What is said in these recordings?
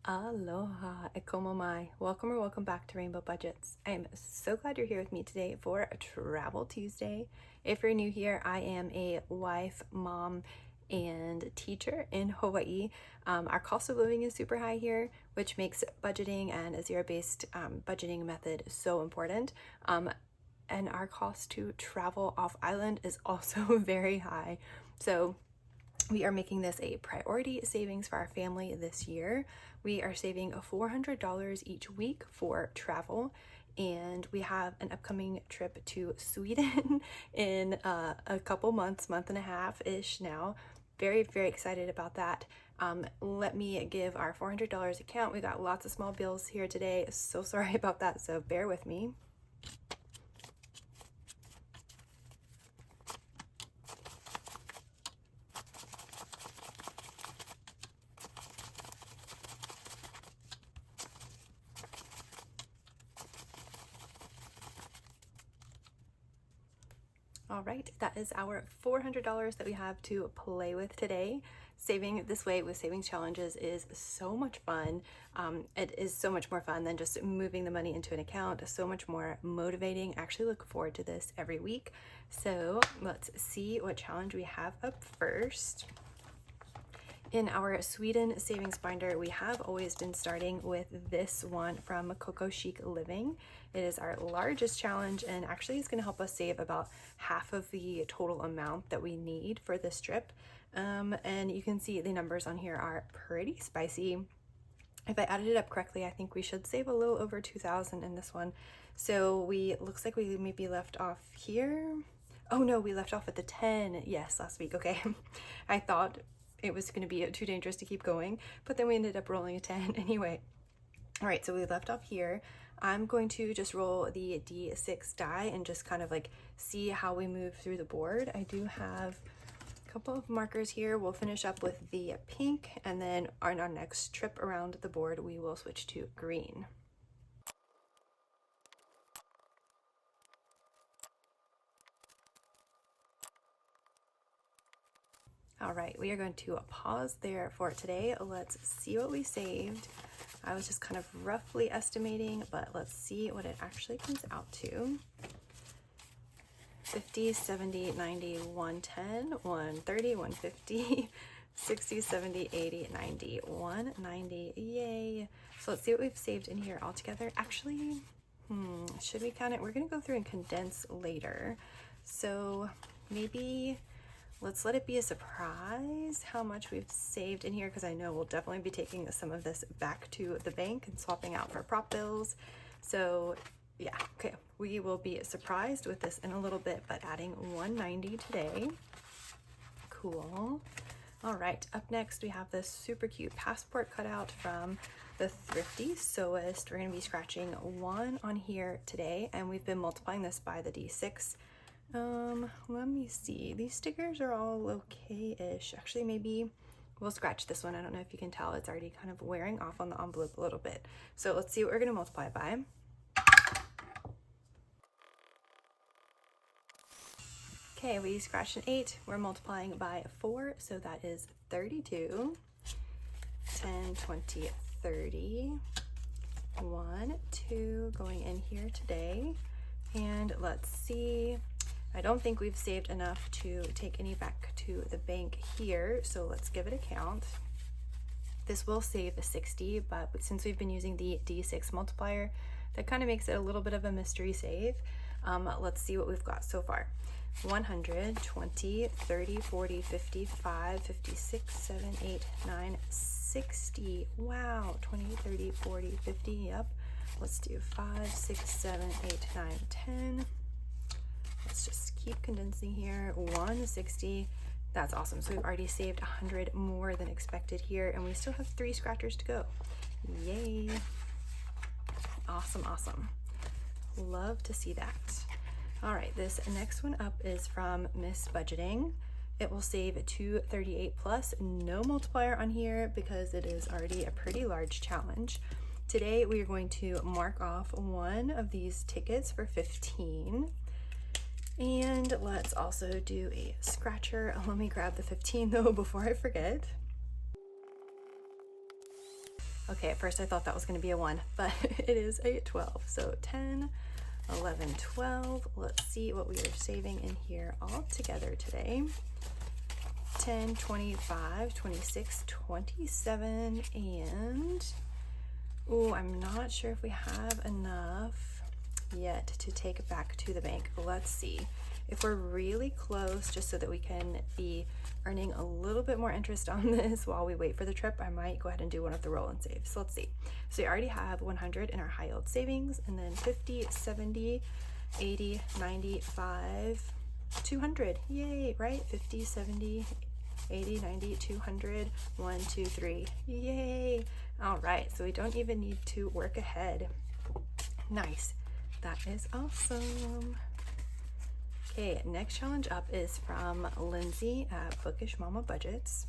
Aloha, e como mai. Welcome or welcome back to Rainbow Budgets. I am so glad you're here with me today for a Travel Tuesday. If you're new here, I am a wife, mom, and teacher in Hawaii. Our cost of living is super high here, which makes budgeting and a zero-based budgeting method so important. And our cost to travel off island is also very high. So we are making this a priority savings for our family this year. We are saving $400 each week for travel, and we have an upcoming trip to Sweden in a couple months, month and a half-ish now. Very, very excited about that. Let me give our $400 account. We got lots of small bills here today. So sorry about that, so bear with me. All right, that is our $400 that we have to play with today. Saving this way with savings challenges is so much fun. It is so much more fun than just moving the money into an account, so much more motivating. I actually look forward to this every week. So let's see what challenge we have up first. In our Sweden savings binder, we have always been starting with this one from Kākou Chic Living. It is our largest challenge and actually is going to help us save about half of the total amount that we need for this trip. And you can see the numbers on here are pretty spicy. If I added it up correctly, I think we should save a little over 2,000 in this one. So looks like we maybe left off here. Oh no, we left off at the 10. Yes, last week. Okay. I thought it was going to be too dangerous to keep going, but then we ended up rolling a 10 anyway. All right, so we left off here. I'm going to just roll the D6 die and just kind of like see how we move through the board. I do have a couple of markers here. We'll finish up with the pink, and then on our next trip around the board, we will switch to green. All right, we are going to pause there for today. Let's see what we saved. I was just kind of roughly estimating, but let's see what it actually comes out to. 50, 70, 90, 110, 130, 150, 60, 70, 80, 90, 190. Yay. So let's see what we've saved in here altogether. Actually, should we count it? We're going to go through and condense later. So maybe let's let it be a surprise how much we've saved in here, because I know we'll definitely be taking some of this back to the bank and swapping out for prop bills. So yeah, okay, we will be surprised with this in a little bit, but adding 190 today. Cool. All right, up next we have this super cute passport cutout from the Thrifty Sewist. We're going to be scratching 1 on here today, and we've been multiplying this by the D6. Let me see. These stickers are all okay-ish. Actually, maybe we'll scratch this one. I don't know if you can tell. It's already kind of wearing off on the envelope a little bit. So let's see what we're going to multiply by. Okay, we scratched an 8. We're multiplying by 4, so that is 32. 10, 20, 30. 1, 2 going in here today. And let's see. I don't think we've saved enough to take any back to the bank here, so let's give it a count. This will save 60, but since we've been using the D6 multiplier, that kind of makes it a little bit of a mystery save. Let's see what we've got so far. 100, 20, 30, 40, 55, 56, 7, 8, 9, 60. Wow, 20, 30, 40, 50, yep. Let's do 5, 6, 7, 8, 9, 10. Let's just keep condensing here. 160. That's awesome. So we've already saved 100 more than expected here, and we still have 3 scratchers to go. Yay. Awesome, awesome. Love to see that. All right, this next one up is from Miss Budgeting. It will save 238 plus. No multiplier on here because it is already a pretty large challenge. Today we are going to mark off one of these tickets for 15. And let's also do a scratcher. Let me grab the 15 though before I forget. Okay, at first I thought that was going to be a 1, but it is a 12. So 10, 11, 12. Let's see what we are saving in here all together today. 10, 25, 26, 27, and oh, I'm not sure if we have enough yet to take it back to the bank. Let's see. If we're really close, just so that we can be earning a little bit more interest on this while we wait for the trip, I might go ahead and do one of the roll and saves. So let's see. So we already have 100 in our high yield savings, and then 50, 70, 80, 95, 200. Yay, right? 50, 70, 80, 90, 200, 1, 2, 3. Yay. All right, so we don't even need to work ahead. Nice. That is awesome. Okay, next challenge up is from Lindsay at Bookish Mama Budgets.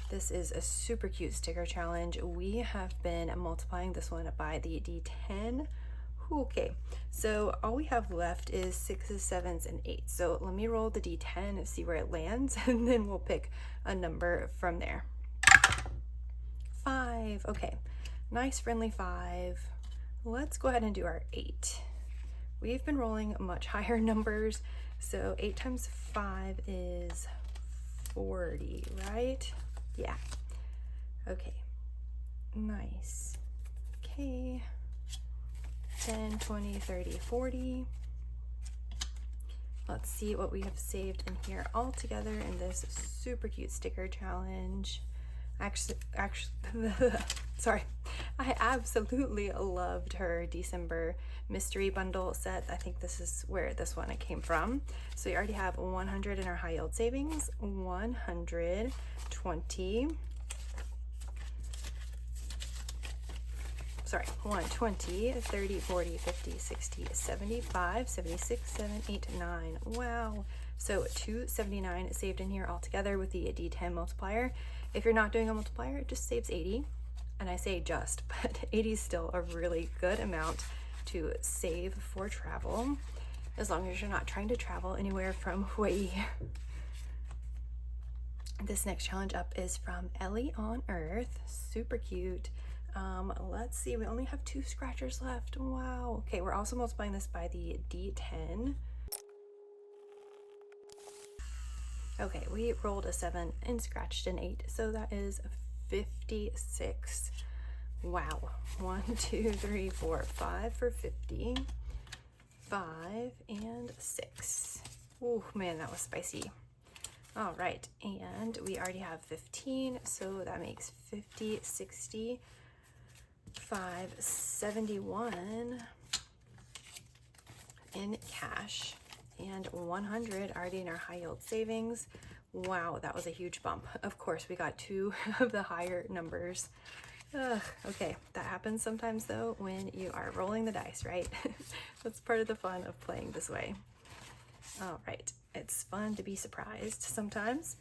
This is a super cute sticker challenge. We have been multiplying this one by the D10. Okay, so all we have left is 6s, 7s, and 8s. So let me roll the D10 and see where it lands, and then we'll pick a number from there. 5. Okay, nice friendly 5. Let's go ahead and do our 8. We've been rolling much higher numbers. So 8 times 5 is 40, right? Yeah. Okay. Nice. Okay. 10, 20, 30, 40. Let's see what we have saved in here all together in this super cute sticker challenge. Actually, sorry. I absolutely loved her December mystery bundle set. I think this is where this one came from. So we already have 100 in our high yield savings, 120, 120, 30, 40, 50, 60, 75, 76, 7, 8, 9. Wow. So 279 saved in here altogether with the D10 multiplier. If you're not doing a multiplier, it just saves 80. And I say just, but 80 is still a really good amount to save for travel, as long as you're not trying to travel anywhere from Hawaii. This next challenge up is from Ellie on Earth. Super cute. Let's see, we only have 2 scratchers left. Wow. Okay, we're also multiplying this by the D10. Okay, we rolled a 7 and scratched an 8, so that is 56. Wow. 1, 2, 3, 4, 5 for 50. 5 and 6. Oh man, that was spicy. All right, and we already have 15, so that makes 50, 60, 5, 71 in cash, and 100 already in our high yield savings. Wow, that was a huge bump. Of course, we got 2 of the higher numbers. Okay, that happens sometimes though when you are rolling the dice, right? That's part of the fun of playing this way. All right, it's fun to be surprised sometimes.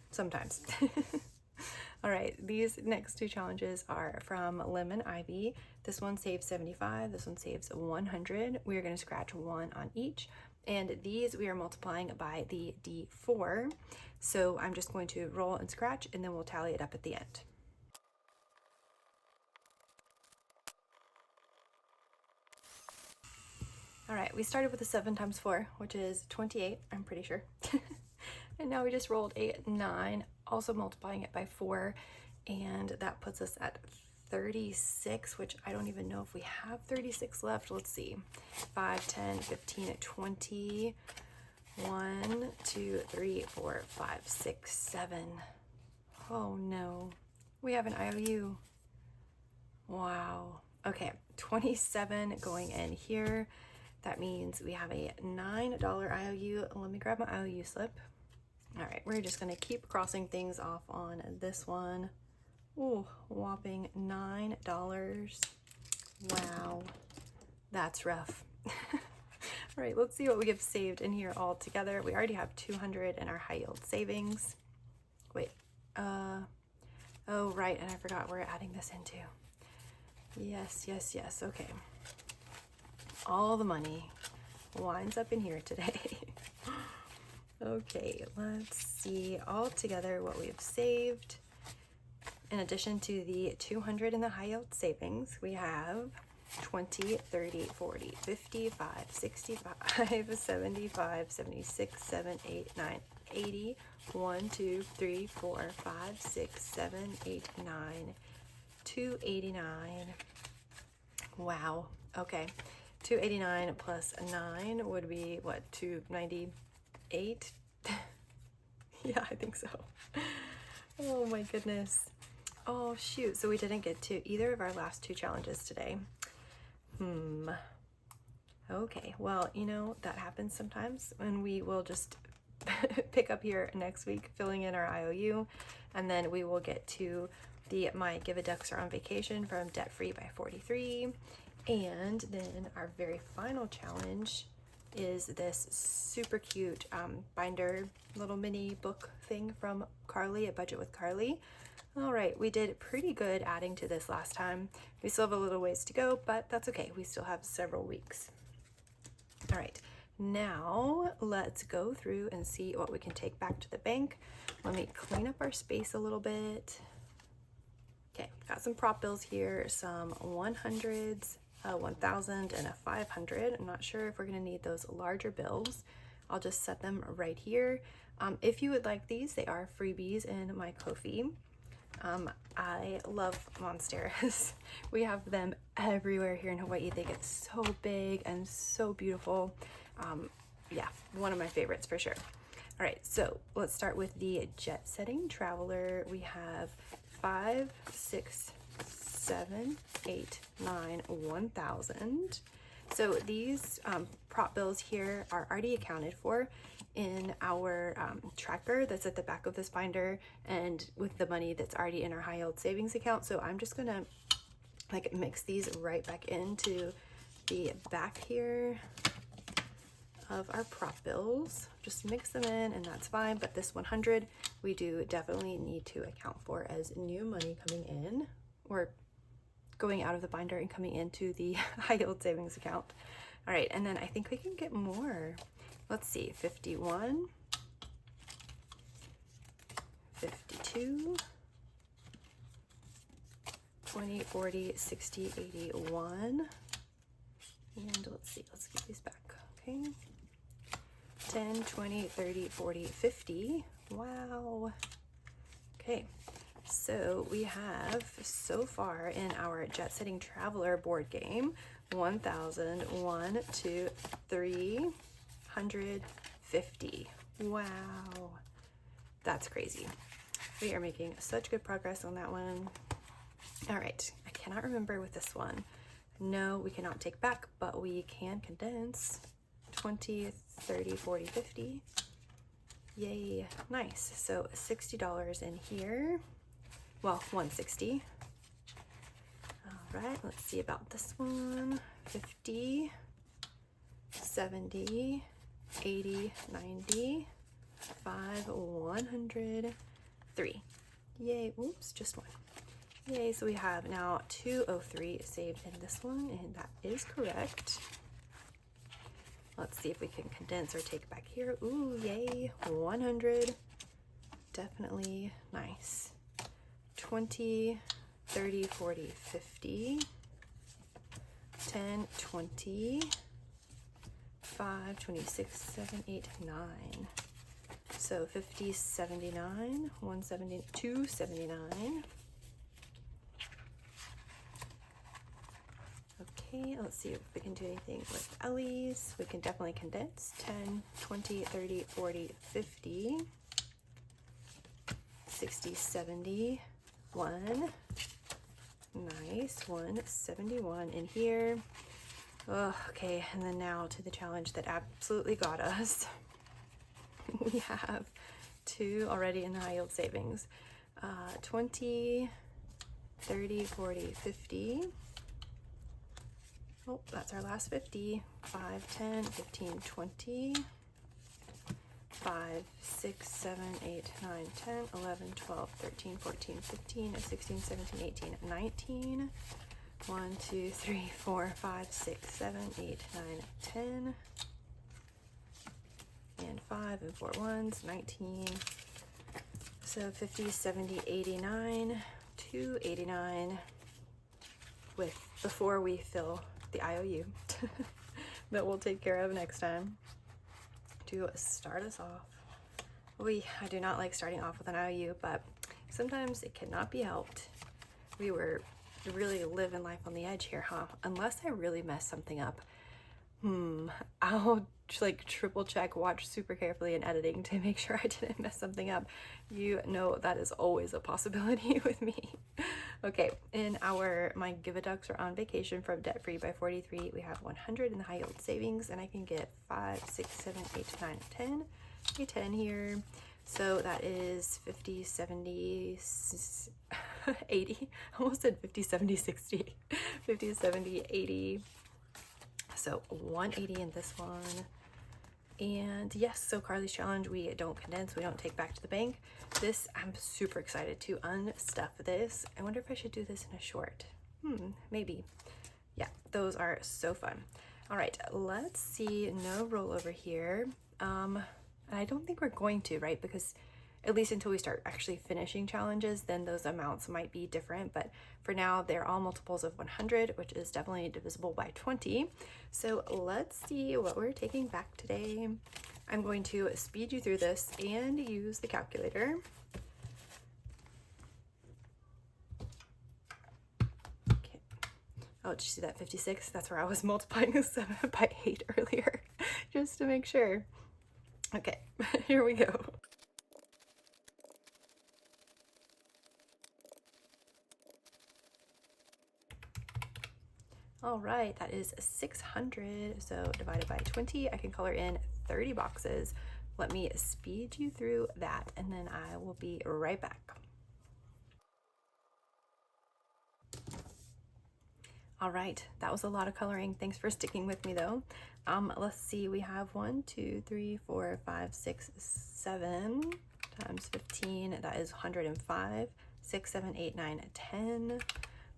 All right, these next 2 challenges are from Lemon Ivy. This one saves 75, this one saves 100. We are going to scratch 1 on each, and these we are multiplying by the D4. So I'm just going to roll and scratch, and then we'll tally it up at the end. All right, we started with a 7 times 4, which is 28, I'm pretty sure. And now we just rolled a 9, also multiplying it by 4, and that puts us at 36, which I don't even know if we have 36 left. Let's see. 5, 10, 15, 20, 1, 2, 3, 4, 5, 6, 7. Oh no, we have an IOU. Wow. Okay, 27 going in here. That means we have a $9 IOU. Let me grab my IOU slip. All right, we're just gonna keep crossing things off on this one. Ooh, whopping $9. Wow, that's rough. All right, let's see what we have saved in here all together. We already have 200 in our high yield savings. Wait, oh right, and I forgot we're adding this into. Yes, okay. All the money winds up in here today. Okay, let's see all together what we have saved. in addition to the 200 in the high yield savings, we have 20, 30, 40, 55, 65, 75, 76, 7, 8, 9, 80, 1, 2, 3, 4, 5, 6, 7, 8, 9, 289. Wow. Okay. 289 plus 9 would be what, 298? Yeah, I think so. Oh my goodness. Oh shoot. So we didn't get to either of our last two challenges today. Okay, well, you know, that happens sometimes, and we will just pick up here next week filling in our IOU, and then we will get to the My Give a Ducks Are on Vacation from Debt Free by 43. And then our very final challenge is this super cute binder little mini book thing from Carly, A Budget with Carly. All right, we did pretty good adding to this last time. We still have a little ways to go, but that's okay. We still have several weeks. All right, now let's go through and see what we can take back to the bank. Let me clean up our space a little bit. Okay, got some prop bills here, some 100s, a 1000 and a 500. I'm not sure if we're gonna need those larger bills. I'll just set them right here. If you would like these, they are freebies in my Ko-fi. I love monsteras. We have them everywhere here in Hawaii. They get so big and so beautiful. Yeah, one of my favorites for sure. All right, so let's start with the Jet Setting Traveler. We have 5, 6, 7, 8, 9, 1000. So these prop bills here are already accounted for in our tracker that's at the back of this binder and with the money that's already in our high yield savings account. So I'm just gonna like mix these right back into the back here of our prop bills. Just mix them in and that's fine. But this 100 we do definitely need to account for as new money coming in or going out of the binder and coming into the high yield savings account. All right, and then I think we can get more. Let's see, 51, 52, 20, 40, 60, 81, and let's see, let's get these back, okay? 10, 20, 30, 40, 50, wow. Okay, so we have so far in our Jet Setting Traveler board game, 1,000, 1, 2, 3, 150. Wow, that's crazy. We are making such good progress on that one. All right, I cannot remember with this one. No, we cannot take back, but we can condense. 20, 30, 40, 50. Yay, nice. So $60 in here. Well, 160. All right, let's see about this one. 50, 70, 80, 90, 5, 100, 3. Yay, oops, just one. Yay, so we have now 203 saved in this one, and that is correct. Let's see if we can condense or take back here. Ooh, yay, 100, definitely nice. 20, 30, 40, 50, 10, 20, 5, 26, 7, 8, 9. So 50, 79, 170, 279. Okay, let's see if we can do anything with Ellie's. We can definitely condense. 10, 20, 30, 40, 50, 60, 70, 1. Nice, 171 in here. Oh, okay, and then now to the challenge that absolutely got us. We have 2 already in the high yield savings. 20, 30, 40, 50. Oh, that's our last 50. 5, 10, 15, 20. 5, 6, 7, 8, 9, 10, 11, 12, 13, 14, 15, 16, 17, 18, 19. 1, 2, 3, 4, 5, 6, 7, 8, 9, 10. And 5 and 4 ones, 19. So 50, 70, 89. $2.89 before we fill the IOU that we'll take care of next time. To start us off, I do not like starting off with an IOU, but sometimes it cannot be helped. We were really living life on the edge here, huh? Unless I really mess something up. I'll like triple check, watch super carefully in editing to make sure I didn't mess something up. You know that is always a possibility with me. Okay, my Give a Ducks are on vacation from Debt Free by 43. We have 100 in the high yield savings, and I can get 5, 6, 7, 8, 9, 10. A 10 here. So that is 50, 70, 80. I almost said 50, 70, 60. 50, 70, 80. So 180 in this one. And yes, so Carly's challenge, we don't condense, we don't take back to the bank. This, I'm super excited to unstuff this. I wonder if I should do this in a short. Maybe. Yeah, those are so fun. All right, let's see, no rollover here. I don't think we're going to, right? Because at least until we start actually finishing challenges, then those amounts might be different. But for now, they're all multiples of 100, which is definitely divisible by 20. So let's see what we're taking back today. I'm going to speed you through this and use the calculator. Okay. Oh, did you see that 56? That's where I was multiplying 7 by 8 earlier, just to make sure. Okay, here we go. All right, that is 600. So divided by 20, I can color in 30 boxes. Let me speed you through that, and then I will be right back. All right, that was a lot of coloring. Thanks for sticking with me though. Let's see, we have 1, 2, 3, 4, 5, 6, 7 times 15. That is 105. 6, 7, 8, 9, 10.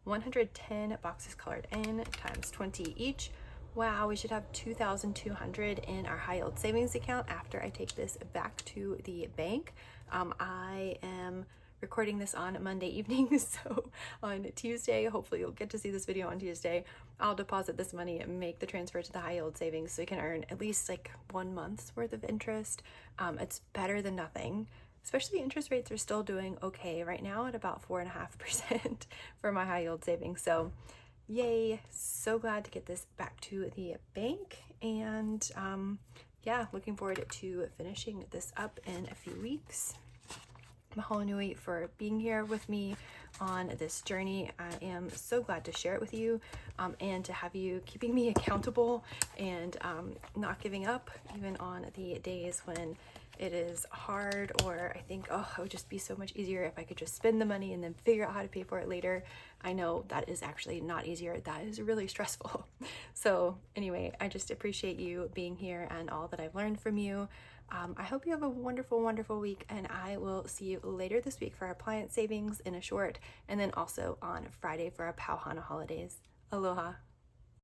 110 boxes colored in times 20 each. Wow, we should have 2,200 in our high yield savings account after I take this back to the bank. I am recording this on Monday evening, so on Tuesday, hopefully you'll get to see this video on Tuesday, I'll deposit this money and make the transfer to the high yield savings so we can earn at least like 1 month's worth of interest. It's better than nothing. Especially interest rates are still doing okay right now at about 4.5% for my high yield savings. So yay, so glad to get this back to the bank. And yeah, looking forward to finishing this up in a few weeks. Mahalo nui for being here with me on this journey. I am so glad to share it with you and to have you keeping me accountable and not giving up even on the days when it is hard, or I think, oh, it would just be so much easier if I could just spend the money and then figure out how to pay for it later. I know that is actually not easier. That is really stressful. So anyway, I just appreciate you being here and all that I've learned from you. I hope you have a wonderful, wonderful week, and I will see you later this week for our appliance savings in a short, and then also on Friday for our Pauhana holidays. Aloha.